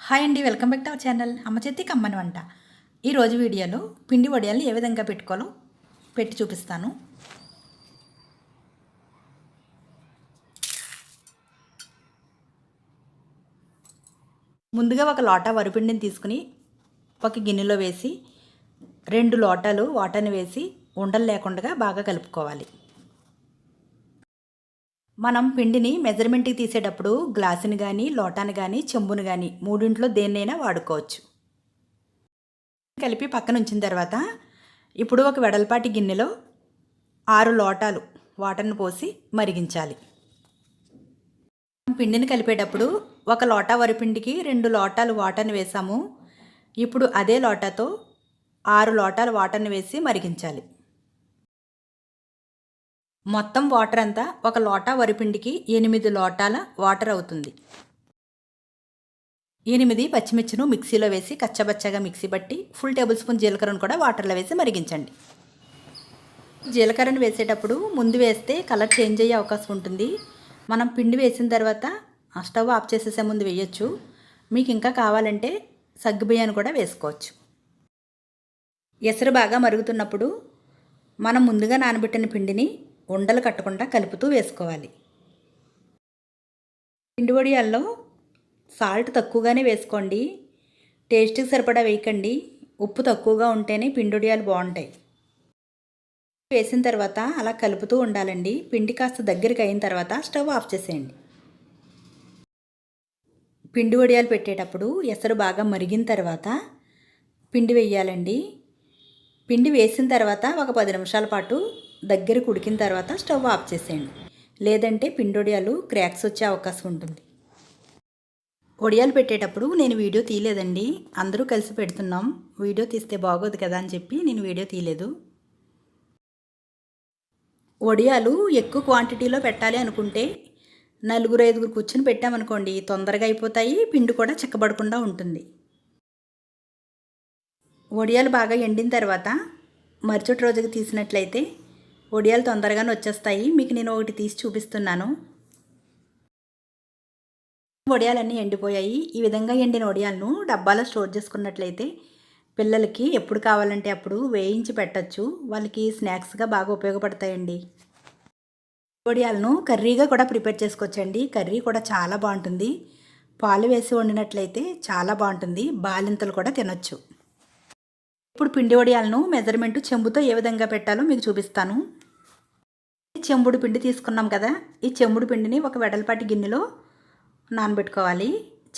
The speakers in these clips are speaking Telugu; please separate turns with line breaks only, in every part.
హాయ్ అండి, welcome back to our channel అమ్మ చేతి కమ్మని వంట. ఈరోజు వీడియోలో పిండి వడియాలు ఏ విధంగా పెట్టుకోవాలో పెట్టి చూపిస్తాను. ముందుగా ఒక లోటా వరిపిండిని తీసుకుని ఒక గిన్నెలో వేసి 2 లోటాలు వాటర్ని వేసి ఉండలు లేకుండా బాగా కలుపుకోవాలి. మనం పిండిని మెజర్మెంట్కి తీసేటప్పుడు గ్లాసుని కానీ లోటాని కానీ చెంబుని కానీ మూడింట్లో దేన్నైనా వాడుకోవచ్చు. కలిపి పక్కన ఉంచిన తర్వాత ఇప్పుడు ఒక వెడల్పాటి గిన్నెలో 6 లోటాలు వాటర్ని పోసి మరిగించాలి. పిండిని కలిపేటప్పుడు ఒక లోటా వరిపిండికి 2 లోటాలు వాటర్ని వేసాము. ఇప్పుడు అదే లోటాతో 6 లోటాలు వాటర్ని వేసి మరిగించాలి. మొత్తం వాటర్ అంతా ఒక లోటా వరిపిండికి 8 లోటాల వాటర్ అవుతుంది. 8 పచ్చిమిర్చిను మిక్సీలో వేసి కచ్చబచ్చగా మిక్సీ పట్టి ఫుల్ టేబుల్ స్పూన్ జీలకర్రను కూడా వాటర్లో వేసి మరిగించండి. జీలకర్రను వేసేటప్పుడు ముందు వేస్తే కలర్ చేంజ్ అయ్యే అవకాశం ఉంటుంది. మనం పిండి వేసిన తర్వాత స్టవ్ ఆఫ్ చేసేసే ముందు వేయచ్చు. మీకు ఇంకా కావాలంటే సగ్గుబియ్యాన్ని కూడా వేసుకోవచ్చు. ఎసరు బాగా మరుగుతున్నప్పుడు మనం ముందుగా నానబెట్టిన పిండిని ఉండలు కట్టకుండా కలుపుతూ వేసుకోవాలి. పిండి వడియాల్లో సాల్ట్ తక్కువగానే వేసుకోండి. టేస్ట్కి సరిపడా వేయకండి. ఉప్పు తక్కువగా ఉంటేనే పిండి వడియాలు బాగుంటాయి. వేసిన తర్వాత అలా కలుపుతూ ఉండాలండి. పిండి కాస్త దగ్గరికి అయిన తర్వాత స్టవ్ ఆఫ్ చేసేయండి. పిండి వడియాలు పెట్టేటప్పుడు ఎసరు బాగా మరిగిన తర్వాత పిండి వేయాలండి. పిండి వేసిన తర్వాత ఒక 10 నిమిషాల పాటు దగ్గరకు ఉడికిన తర్వాత స్టవ్ ఆఫ్ చేసేయండి. లేదంటే పిండి వడియాలు క్రాక్స్ వచ్చే అవకాశం ఉంటుంది. వడియాలు పెట్టేటప్పుడు నేను వీడియో తీయలేదండి. అందరూ కలిసి పెడుతున్నాం. వీడియో తీస్తే బాగోదు కదా అని చెప్పి నేను వీడియో తీయలేదు. వడియాలు ఎక్కువ క్వాంటిటీలో పెట్టాలి అనుకుంటే 4-5 కూర్చొని పెట్టామనుకోండి, తొందరగా అయిపోతాయి. పిండి కూడా చిక్కబడకుండా ఉంటుంది. వడియాలు బాగా ఎండిన తర్వాత మరుసటి రోజుకి తీసినట్లయితే వడియాలు తొందరగానే వచ్చేస్తాయి. మీకు నేను ఒకటి తీసి చూపిస్తున్నాను. వడియాలన్నీ ఎండిపోయాయి. ఈ విధంగా ఎండిన వడియాలను డబ్బాలో స్టోర్ చేసుకున్నట్లయితే పిల్లలకి ఎప్పుడు కావాలంటే అప్పుడు వేయించి పెట్టచ్చు. వాళ్ళకి స్నాక్స్గా బాగా ఉపయోగపడతాయండి. వడియాలను కర్రీగా కూడా ప్రిపేర్ చేసుకోవచ్చండి. కర్రీ కూడా చాలా బాగుంటుంది. పాలు వేసి వండినట్లయితే చాలా బాగుంటుంది. బాలింతలు కూడా తినొచ్చు. ఇప్పుడు పిండి వడియాలను మెజర్మెంట్ చెంబుతో ఏ విధంగా పెట్టాలో మీకు చూపిస్తాను. చెంబుడు పిండి తీసుకున్నాం కదా, ఈ చెంబుడు పిండిని ఒక వెడల్పాటి గిన్నెలో నానబెట్టుకోవాలి.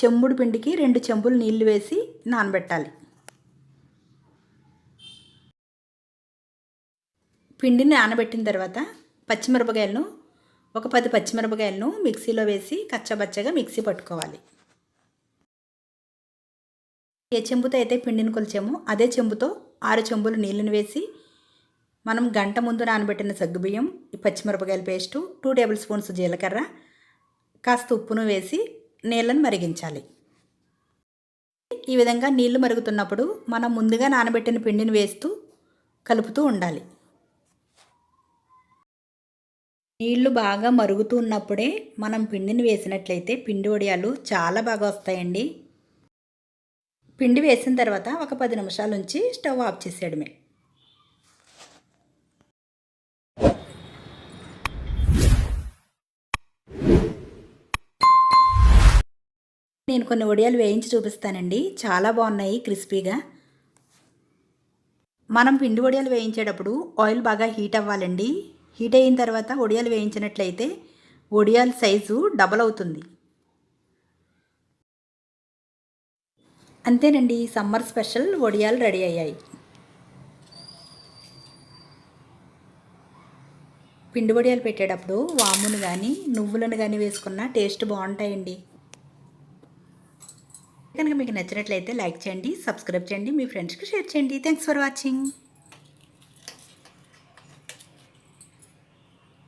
చెంబుడు పిండికి 2 చెంబులు నీళ్లు వేసి నానబెట్టాలి. పిండిని నానబెట్టిన తర్వాత పచ్చిమిరపకాయలను ఒక 10 పచ్చిమిరపకాయలను మిక్సీలో వేసి కచ్చబచ్చగా మిక్సీ పట్టుకోవాలి. ఏ చెంబుతో అయితే పిండిని కొలిచామో అదే చెంబుతో 6 చెంబులు నీళ్ళని వేసి మనం గంట ముందు నానబెట్టిన సగ్గుబియ్యం, పచ్చిమిరపకాయల పేస్టు, 2 టేబుల్ స్పూన్స్ జీలకర్ర, కాస్త ఉప్పును వేసి నీళ్ళను మరిగించాలి. ఈ విధంగా నీళ్లు మరుగుతున్నప్పుడు మనం ముందుగా నానబెట్టిన పిండిని వేస్తూ కలుపుతూ ఉండాలి. నీళ్లు బాగా మరుగుతూ ఉన్నప్పుడే మనం పిండిని వేసినట్లయితే పిండి వడియాలు చాలా బాగా వస్తాయండి. పిండి వేసిన తర్వాత ఒక 10 నిమిషాల నుంచి స్టవ్ ఆఫ్ చేసేయడమే. నేను కొన్ని వడియాలు వేయించి చూపిస్తానండి. చాలా బాగున్నాయి క్రిస్పీగా. మనం పిండి వడియాలు వేయించేటప్పుడు ఆయిల్ బాగా హీట్ అవ్వాలండి. హీట్ అయిన తర్వాత వడియాలు వేయించినట్లయితే వడియాల సైజు డబల్ అవుతుంది. అంతేనండి, సమ్మర్ స్పెషల్ వడియాలు రెడీ అయ్యాయి. పిండి వడియాలు పెట్టేటప్పుడు వామును కానీ నువ్వులను కానీ వేసుకున్న టేస్ట్ బాగుంటాయండి. కనుక మీకు నచ్చినట్లయితే లైక్ చేయండి, సబ్స్క్రైబ్ చేయండి, మీ ఫ్రెండ్స్కి షేర్ చేయండి. Thanks for watching.